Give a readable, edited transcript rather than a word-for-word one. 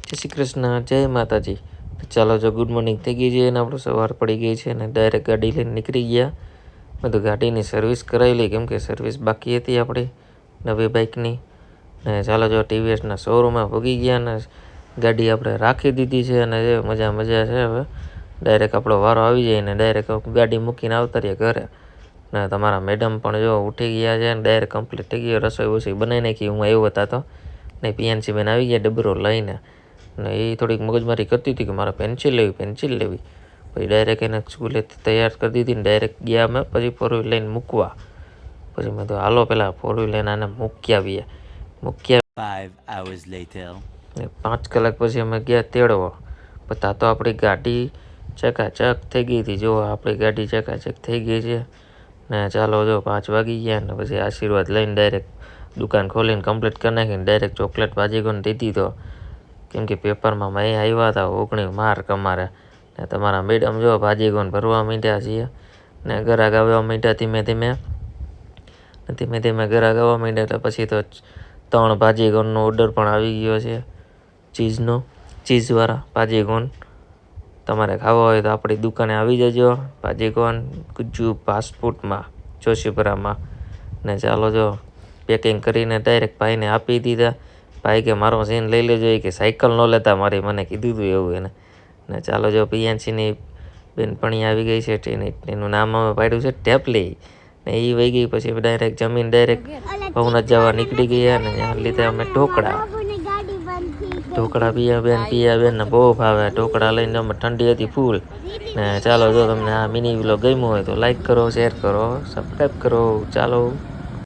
જય શ્રી કૃષ્ણ, જય માતાજી. ચાલો જો ગુડ મોર્નિંગ થઈ ગઈ છે અને આપણે સવાર પડી ગઈ છે અને ડાયરેક્ટ ગાડી લઈને નીકળી ગયા. બધું ગાડીની સર્વિસ કરાવી લઈ, કેમ કે સર્વિસ બાકી હતી આપણી નવી બાઇકની. ને ચાલો જો ટીવીએસના શોરૂમમાં ભૂગી ગયા ને ગાડી આપણે રાખી દીધી છે અને જે મજા છે. હવે ડાયરેક્ટ આપણો વારો આવી જાય ને ડાયરેક્ટ ગાડી મૂકીને આવતા રહીએ ઘરે. ને તમારા મેડમ પણ જો ઉઠી ગયા છે અને ડાયરેક્ટ કમ્પ્લીટ થઈ ગયો, રસોઈ બનાવી નાખી. હું આવ્યો હતા તો ને પીએનસી બેન આવી ગયા ડબરો લઈને. ને એ થોડીક મગજમારી કરતી હતી કે મારે પેન્સિલ લેવી. પછી ડાયરેક્ટ એને સ્કૂલેથી તૈયાર કરી દીધી ને ડાયરેક્ટ ગયા અમે પછી 4 વ્હીલ લઈને મૂકવા. પછી મેં તો હાલો પહેલાં 4 વ્હીલ લઈને આને મૂકી આવીએ. 5 hours later. 5 કલાક પછી અમે ગયા તેડવા. બધા તો આપણી ગાડી ચકાચક થઈ ગઈ હતી. જો આપણી ગાડી ચકાચક થઈ ગઈ છે ને ચાલો જો 5 વાગી ગયા ને પછી આશીર્વાદ લઈને ડાયરેક્ટ દુકાન ખોલીને કમ્પ્લીટ કરી નાખીને ડાયરેક્ટ ચોકલેટ ભાજીકોને દીધી. તો કેમ કે પેપરમાં મેં આવ્યા હતા 19 માર્ક અમારે. ને તમારા મેડમ જો ભાજીકોન ભરવા માંડ્યા છીએ ને ગરાક આવવા માંડ્યા ધીમે ધીમે ગરાક આવવા માંડ્યા. એટલે પછી તો 3 ભાજીકોનનો ઓર્ડર પણ આવી ગયો છે ચીઝવાળા ભાજીકોન. તમારે ખાવા હોય તો આપણી દુકાને આવી જજો. ભાજીકોન ગુજ્જુ ફાસ્ટફૂડમાં જોશીપુરામાં. ને ચાલો જો પેકિંગ કરીને ડાયરેક્ટ ભાઈને આપી દીધા. ભાઈ કે મારો સીન લઈ લેજો, કે સાયકલ ન લેતા મારી, મને કીધું હતું એવું એને. ને ચાલો જો પીએનસીની બેનપણી આવી ગઈ છે. એનું નામ અમે પાડ્યું છે ટેપલી. ને એ વહી ગઈ પછી ડાયરેક્ટ જમીન ડાયરેક્ટ ભવનાથ જવા નીકળી ગયા. ને ત્યાં લીધે અમે ઢોકળા પીયા બેન ને બહુ ભાવે. ઢોકળા લઈને અમે ઠંડી હતી ફૂલ. ને ચાલો જો તમને આ મિની વ્લોગ ગમ્યો હોય તો લાઈક કરો, શેર કરો, સબસ્ક્રાઈબ કરો. ચાલો.